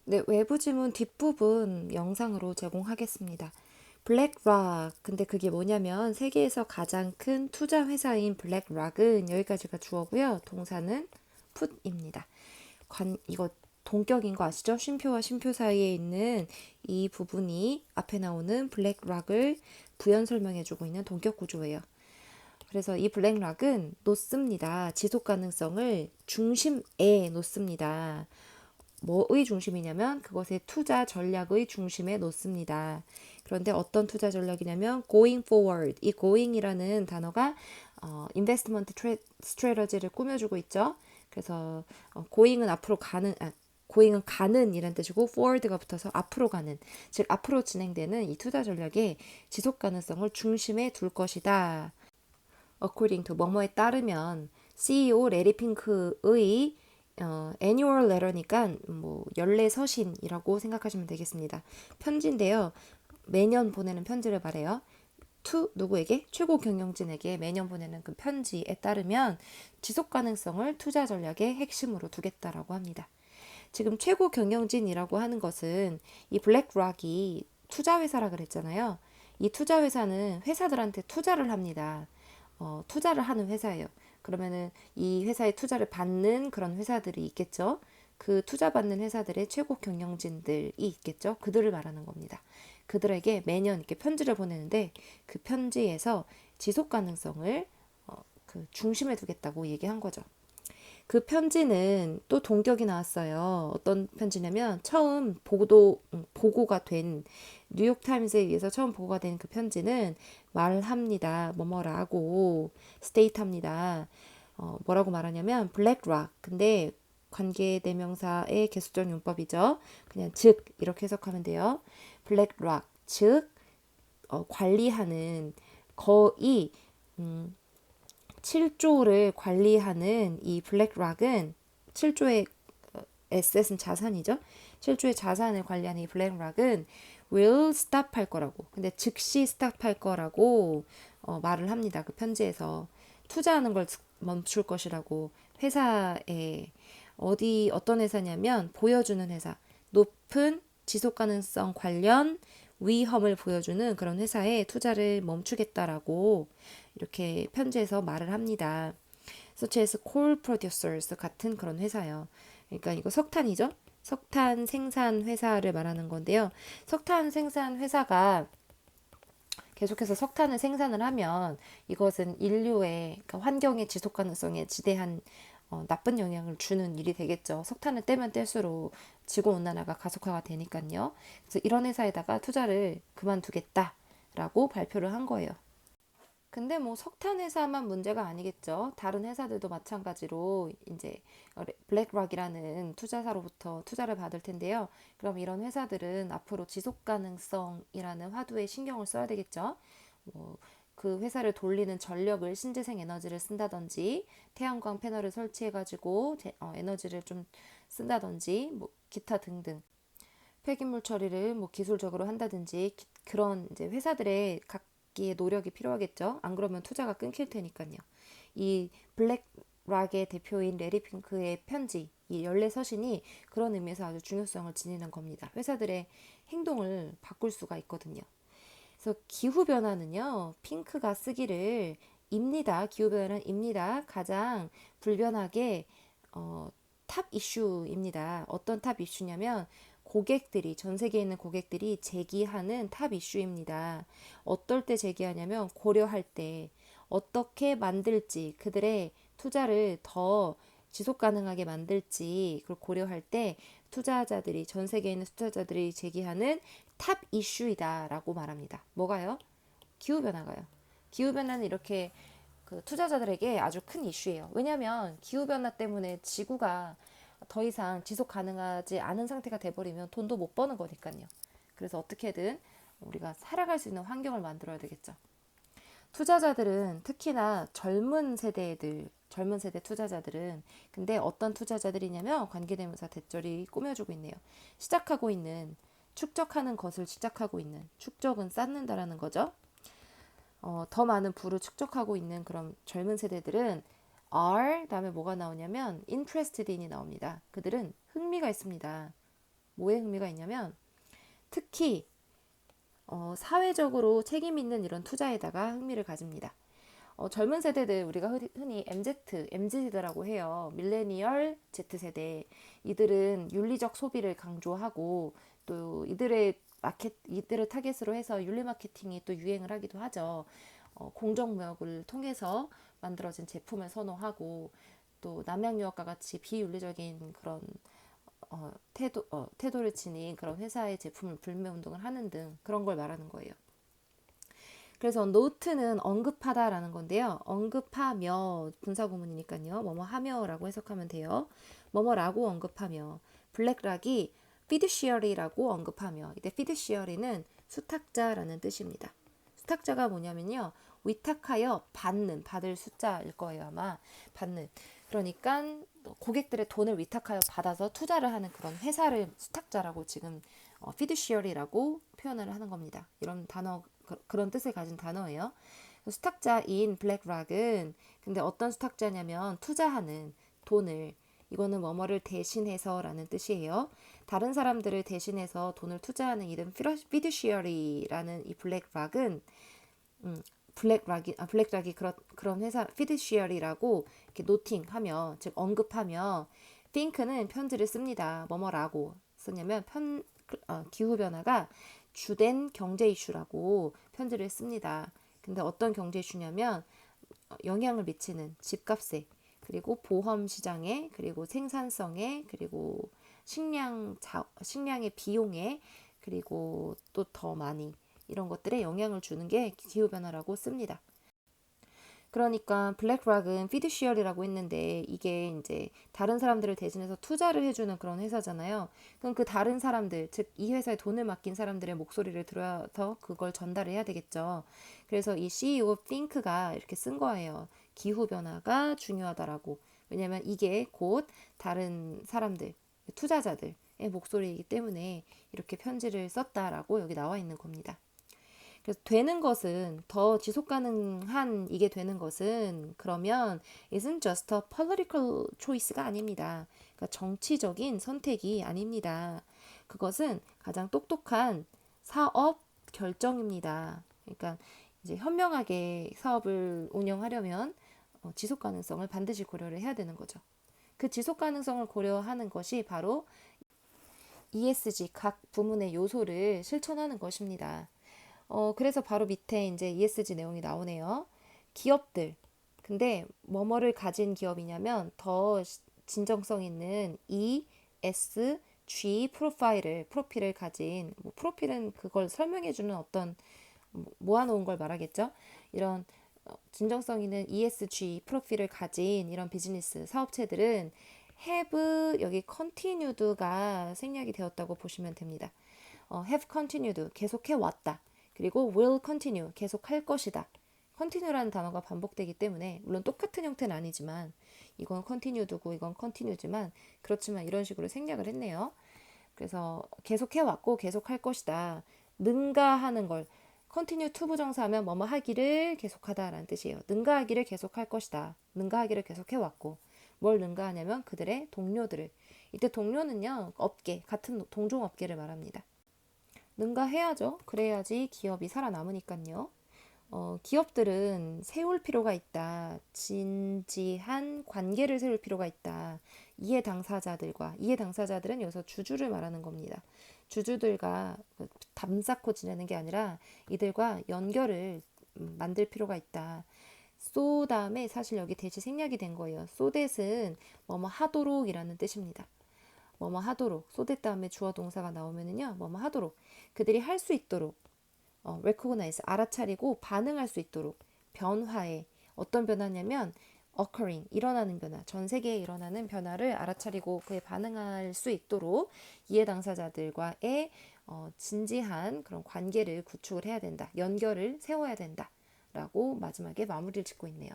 네, 외부 지문 뒷부분 영상으로 제공하겠습니다. 블랙락. 근데 그게 뭐냐면 세계에서 가장 큰 투자 회사인 블랙락은 여기까지가 주어고요. 동사는 put입니다. 이거 동격인 거 아시죠? 쉼표와 쉼표 사이에 있는 이 부분이 앞에 나오는 블랙락을 부연 설명해주고 있는 동격 구조예요. 그래서 이 블랙락은 놓습니다. 지속 가능성을 중심에 놓습니다. 뭐의 중심이냐면 그것의 투자 전략의 중심에 놓습니다. 그런데 어떤 투자 전략이냐면 going forward. 이 going이라는 단어가 investment strategy를 꾸며주고 있죠. 그래서 going은 앞으로 가는 going은 가는 이란 뜻이고 forward가 붙어서 앞으로 가는, 즉 앞으로 진행되는 이 투자 전략의 지속 가능성을 중심에 둘 것이다. according to 뭐뭐에 따르면 CEO 레리 핑크의 annual letter니까 뭐 연례 서신이라고 생각하시면 되겠습니다. 편지인데요. 매년 보내는 편지를 말해요. to 누구에게? 최고 경영진에게 매년 보내는 그 편지에 따르면 지속 가능성을 투자 전략의 핵심으로 두겠다라고 합니다. 지금 최고 경영진이라고 하는 것은 이 블랙락이 투자 회사라 그랬잖아요. 이 투자 회사는 회사들한테 투자를 합니다. 투자를 하는 회사예요. 그러면은 이 회사에 투자를 받는 그런 회사들이 있겠죠. 그 투자 받는 회사들의 최고 경영진들이 있겠죠. 그들을 말하는 겁니다. 그들에게 매년 이렇게 편지를 보내는데 그 편지에서 지속 가능성을 그 중심에 두겠다고 얘기한 거죠. 그 편지는 또 동격이 나왔어요. 어떤 편지냐면 처음 보고가 된 뉴욕타임스에 의해서 처음 보고가 된 그 편지는 말합니다. 뭐뭐라고 스테이트합니다. 뭐라고 말하냐면 블랙락. 근데 관계대명사의 개수적 용법이죠. 그냥 즉 이렇게 해석하면 돼요. 블랙락 즉 관리하는 거의 7조를 관리하는 이 블랙락은 7조의 에셋은 자산이죠. 7조의 자산을 관리하는 이 블랙락은 will stop 할 거라고. 근데 즉시 stop 할 거라고 말을 합니다. 그 편지에서 투자하는 걸 멈출 것이라고. 회사에 어떤 회사냐면 보여주는 회사. 높은 지속 가능성 관련 위험을 보여주는 그런 회사에 투자를 멈추겠다라고 이렇게 편지에서 말을 합니다. such as coal producers 같은 그런 회사요. 그러니까 이거 석탄이죠. 석탄 생산 회사를 말하는 건데요. 석탄 생산 회사가 계속해서 석탄을 생산을 하면 이것은 인류의 그러니까 환경의 지속 가능성에 지대한 나쁜 영향을 주는 일이 되겠죠. 석탄을 떼면 뗄수록 지구 온난화가 가속화가 되니까요. 그래서 이런 회사에다가 투자를 그만두겠다라고 발표를 한 거예요. 근데 뭐 석탄 회사만 문제가 아니겠죠. 다른 회사들도 마찬가지로 이제 블랙락이라는 투자사로부터 투자를 받을 텐데요. 그럼 이런 회사들은 앞으로 지속 가능성이라는 화두에 신경을 써야 되겠죠. 그 회사를 돌리는 전력을 신재생 에너지를 쓴다든지 태양광 패널을 설치해가지고 에너지를 좀 쓴다든지 뭐 기타 등등 폐기물 처리를 뭐 기술적으로 한다든지 그런 이제 회사들의 각기의 노력이 필요하겠죠. 안 그러면 투자가 끊길 테니까요. 이 블랙락의 대표인 레리 핑크의 편지, 이 연례 서신이 그런 의미에서 아주 중요성을 지니는 겁니다. 회사들의 행동을 바꿀 수가 있거든요. 그래서 기후 변화는요, 핑크가 쓰기를 입니다. 기후 변화는 입니다. 가장 불변하게 탑 이슈입니다. 어떤 탑 이슈냐면 고객들이 전 세계에 있는 고객들이 제기하는 탑 이슈입니다. 어떨 때 제기하냐면 고려할 때 어떻게 만들지 그들의 투자를 더 지속 가능하게 만들지 그걸 고려할 때 투자자들이 전 세계에 있는 투자자들이 제기하는 탑 이슈이다라고 말합니다. 뭐가요? 기후 변화가요. 기후 변화는 이렇게 그 투자자들에게 아주 큰 이슈예요. 왜냐하면 기후 변화 때문에 지구가 더 이상 지속 가능하지 않은 상태가 돼버리면 돈도 못 버는 거니까요. 그래서 어떻게든 우리가 살아갈 수 있는 환경을 만들어야 되겠죠. 투자자들은 특히나 젊은 세대 투자자들은 근데 어떤 투자자들이냐면 관계대명사 대절이 꾸며주고 있네요. 시작하고 있는 축적하는 것을 시작하고 있는 축적은 쌓는다라는 거죠. 더 많은 부를 축적하고 있는 그런 젊은 세대들은 are 다음에 뭐가 나오냐면 interested in이 나옵니다. 그들은 흥미가 있습니다. 뭐에 흥미가 있냐면 특히 사회적으로 책임 있는 이런 투자에다가 흥미를 가집니다. 젊은 세대들 우리가 흔히 MZ라고 해요. 밀레니얼 Z세대. 이들은 윤리적 소비를 강조하고 또 이들을 타겟으로 해서 윤리 마케팅이 또 유행을 하기도 하죠. 공정무역을 통해서 만들어진 제품을 선호하고 또 남양유업과 같이 비윤리적인 그런 태도를 지닌 그런 회사의 제품을 불매 운동을 하는 등 그런 걸 말하는 거예요. 그래서 note는 언급하다라는 건데요. 언급하며 분사구문이니까요. 뭐뭐 하며라고 해석하면 돼요. 뭐뭐라고 언급하며. 블랙락이 fiduciary라고 언급하며. 이때 fiduciary는 수탁자라는 뜻입니다. 수탁자가 뭐냐면요. 위탁하여 받을 숫자일 거예요. 아마 받는. 그러니까 고객들의 돈을 위탁하여 받아서 투자를 하는 그런 회사를 수탁자라고 지금 fiduciary라고 표현을 하는 겁니다. 이런 단어 그런 뜻을 가진 단어예요. 수탁자인 블랙락은 근데 어떤 수탁자냐면 투자하는 돈을 이거는 뭐뭐를 대신해서라는 뜻이에요. 다른 사람들을 대신해서 돈을 투자하는 이름 fiduciary라는 이 블랙락은 블랙락이 그런 회사 fiduciary라고 이렇게 노팅하며 즉 언급하며 think는 편지를 씁니다. 뭐뭐라고 썼냐면 기후 변화가 주된 경제 이슈라고 편지를 씁니다. 근데 어떤 경제 이슈냐면 영향을 미치는 집값에 그리고 보험 시장에 그리고 생산성에 그리고 식량의 비용에 그리고 또 더 많이 이런 것들에 영향을 주는 게 기후변화라고 씁니다. 그러니까 블랙락은 피드시얼이라고 했는데 이게 이제 다른 사람들을 대신해서 투자를 해주는 그런 회사잖아요. 그럼 그 다른 사람들, 즉 이 회사에 돈을 맡긴 사람들의 목소리를 들어서 그걸 전달해야 되겠죠. 그래서 이 CEO Think가 이렇게 쓴 거예요. 기후변화가 중요하다라고. 왜냐면 이게 곧 다른 사람들, 투자자들의 목소리이기 때문에 이렇게 편지를 썼다라고 여기 나와 있는 겁니다. 그래서 되는 것은 더 지속 가능한 이게 되는 것은 그러면 isn't just a political choice가 아닙니다. 그러니까 정치적인 선택이 아닙니다. 그것은 가장 똑똑한 사업 결정입니다. 그러니까 이제 현명하게 사업을 운영하려면 지속 가능성을 반드시 고려를 해야 되는 거죠. 그 지속 가능성을 고려하는 것이 바로 ESG 각 부문의 요소를 실천하는 것입니다. 그래서 바로 밑에 이제 ESG 내용이 나오네요. 기업들. 근데 뭐뭐를 가진 기업이냐면 더 진정성 있는 ESG 프로필을 가진 프로필은 그걸 설명해주는 어떤 모아놓은 걸 말하겠죠. 이런 진정성 있는 ESG 프로필을 가진 이런 비즈니스 사업체들은 have 여기 continued가 생략이 되었다고 보시면 됩니다. have continued 계속해 왔다. 그리고 will continue 계속할 것이다. continue라는 단어가 반복되기 때문에 물론 똑같은 형태는 아니지만 이건 continued고 이건 continue지만 그렇지만 이런 식으로 생략을 했네요. 그래서 계속해 왔고 계속할 것이다. 능가하는 걸 continue to 부정사하면 뭐뭐 하기를 계속하다라는 뜻이에요. 능가하기를 계속할 것이다. 능가하기를 계속해 왔고 뭘 능가하냐면 그들의 동료들을 이때 동료는요 같은 동종업계를 말합니다. 능가해야죠. 그래야지 기업이 살아남으니까요. 기업들은 세울 필요가 있다. 진지한 관계를 세울 필요가 있다. 이해 당사자들은 여기서 주주를 말하는 겁니다. 주주들과 담 쌓고 지내는 게 아니라 이들과 연결을 만들 필요가 있다. so 다음에 사실 여기 대시 생략이 된 거예요. so that은 뭐뭐 하도록 이라는 뜻입니다. 뭐뭐 하도록 so that 다음에 주어 동사가 나오면은요 뭐뭐 하도록 그들이 할 수 있도록 recognize 알아차리고 반응할 수 있도록 변화에 어떤 변화냐면 occurring 일어나는 변화 전 세계에 일어나는 변화를 알아차리고 그에 반응할 수 있도록 이해 당사자들과의 진지한 그런 관계를 구축을 해야 된다 연결을 세워야 된다 라고 마지막에 마무리를 짓고 있네요.